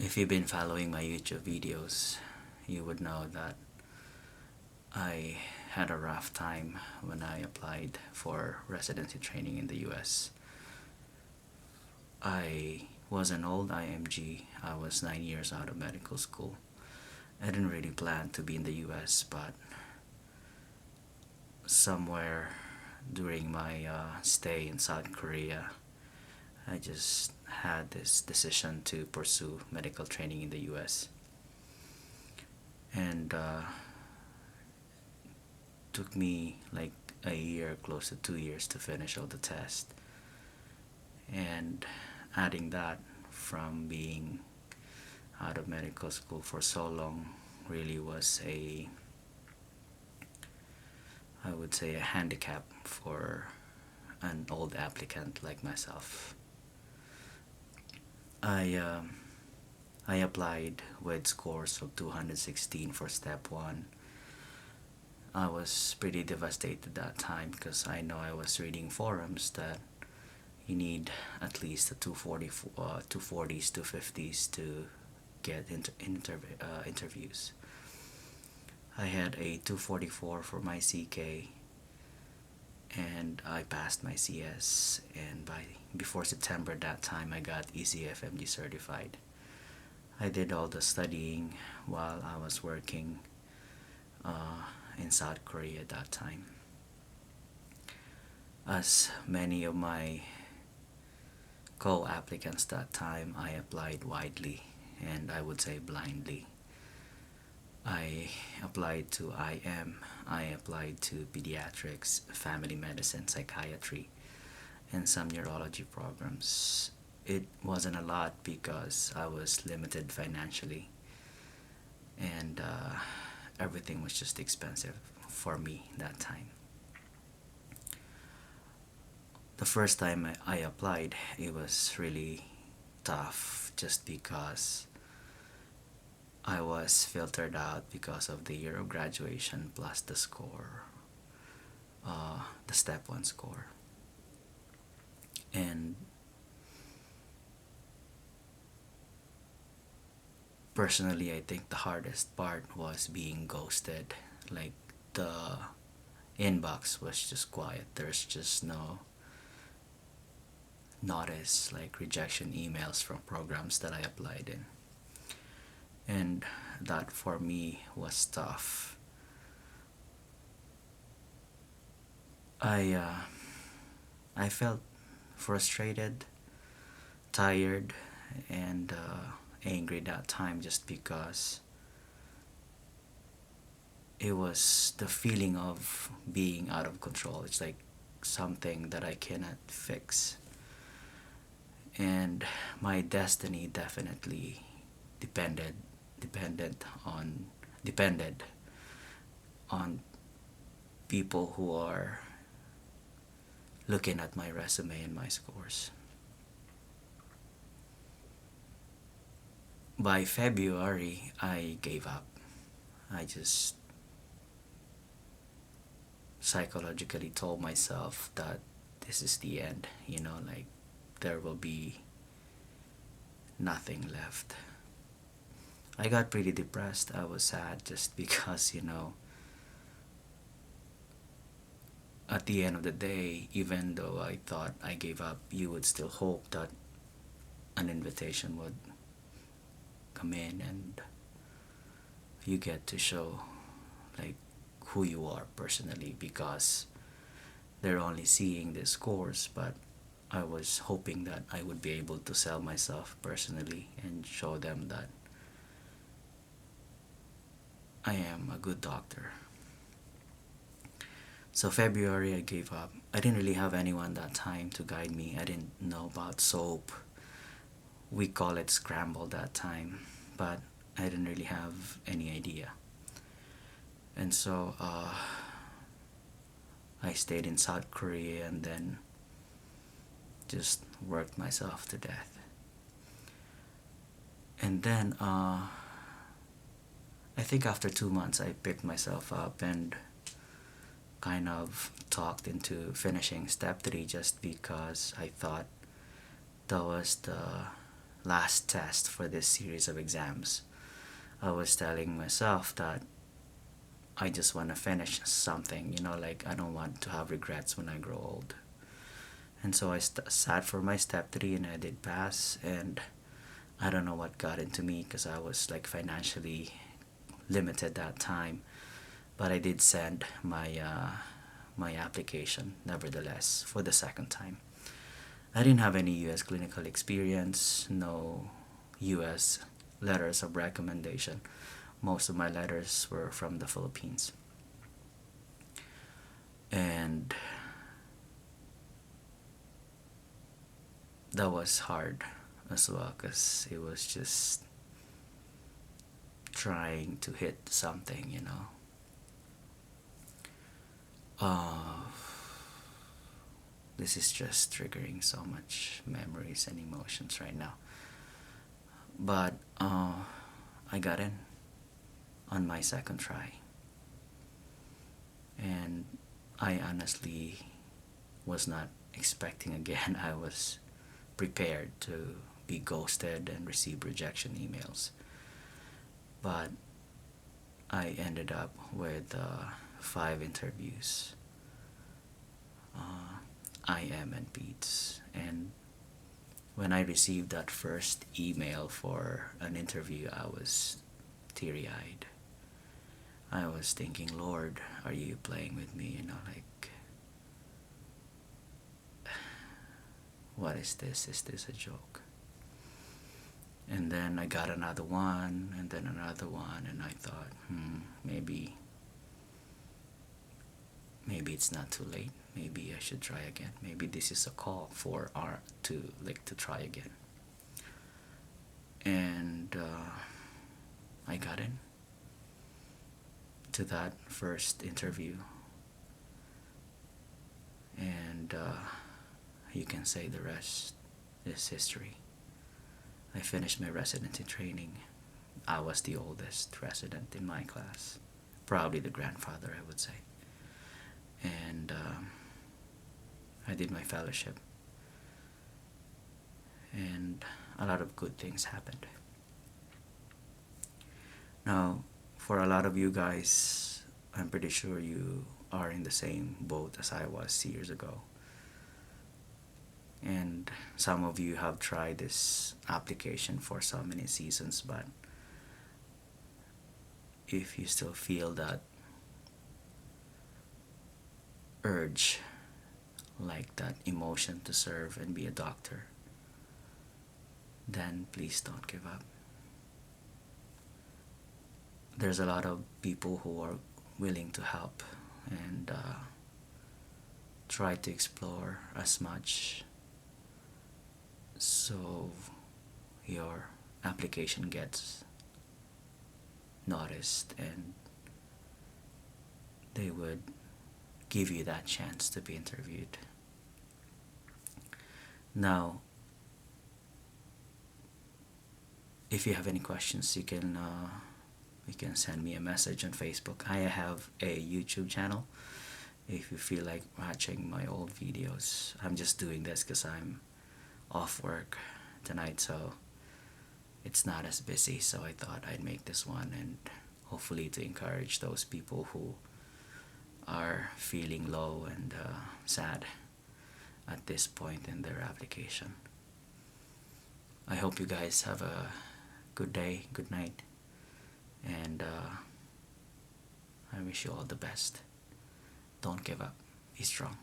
If you've been following my YouTube videos, you would know that I had a rough time when I applied for residency training in the US. I was an old IMG. I was 9 years out of medical school. I didn't really plan to be in the US, but somewhere during my stay in South Korea, I just had this decision to pursue medical training in the US. And took me like a year, close to 2 years to finish all the tests. And adding that from being out of medical school for so long really was I would say a handicap for an old applicant like myself. I I applied with scores of 216 for step 1. I was pretty devastated that time because I know I was reading forums that you need at least a 240s, 250s to get interviews. I had a 244 for my CK and I passed my CS, and before September that time I got ECFMD certified. I did all the studying while I was working in South Korea at that time. As many of my co-applicants that time, I applied widely and I would say blindly. I applied to IM, I applied to pediatrics, family medicine, psychiatry, and some neurology programs. It wasn't a lot because I was limited financially, and everything was just expensive for me that time. The first time I applied, it was really tough just because I was filtered out because of the year of graduation plus the score, the step 1 score. And personally, I think the hardest part was being ghosted. Like, the inbox was just quiet. There's just no notice, like rejection emails from programs that I applied in. And that for me was tough. I felt frustrated, tired, and angry that time just because it was the feeling of being out of control. It's like something that I cannot fix. And my destiny definitely depended dependent on depended on people who are looking at my resume and my scores. By February, I gave up. I just psychologically told myself that this is the end, like there will be nothing left. I got pretty depressed. I was sad just because, at the end of the day, even though I thought I gave up, you would still hope that an invitation would come in and you get to show like who you are personally, because they're only seeing the scores, but I was hoping that I would be able to sell myself personally and show them that I am a good doctor. So February I gave up. I didn't really have anyone that time to guide me. I didn't know about SOAP. We call it scramble that time, but I didn't really have any idea. And so I stayed in South Korea and then just worked myself to death. And then I think after 2 months I picked myself up and kind of talked into finishing step 3 just because I thought that was the last test for this series of exams. I was telling myself that I just want to finish something, like I don't want to have regrets when I grow old. And so I sat for my step 3 and I did pass. And I don't know what got into me because I was like financially limited that time. But I did send my application nevertheless for the second time. I didn't have any US clinical experience, no US letters of recommendation. Most of my letters were from the Philippines. And that was hard as well because it was just trying to hit something. Uh, this is just triggering so much memories and emotions right now. But I got in on my second try. And I honestly was not expecting again. I was prepared to be ghosted and receive rejection emails. But I ended up with 5 interviews, IM and PEDS. And when I received that first email for an interview, I was teary-eyed. I was thinking, Lord, are you playing with me? Like, what is this? Is this a joke? And then I got another one, and then another one, and I thought, maybe it's not too late. Maybe I should try again. Maybe this is a call for art to try again. And I got in to that first interview, and you can say the rest is history. I finished my residency training. I was the oldest resident in my class, probably the grandfather, I would say. And I did my fellowship, and a lot of good things happened. Now, for a lot of you guys, I'm pretty sure you are in the same boat as I was years ago. And some of you have tried this application for so many seasons, but if you still feel that urge, like that emotion to serve and be a doctor, then please don't give up. There's a lot of people who are willing to help and try to explore as much so your application gets noticed and they would give you that chance to be interviewed. Now, if you have any questions, you can send me a message on Facebook. I have a YouTube channel. If you feel like watching my old videos, I'm just doing this because I'm off work tonight, so it's not as busy. So I thought I'd make this one, and hopefully to encourage those people who are feeling low and sad at this point in their application. I hope you guys have a good day, good night, and I wish you all the best. Don't give up. Be strong.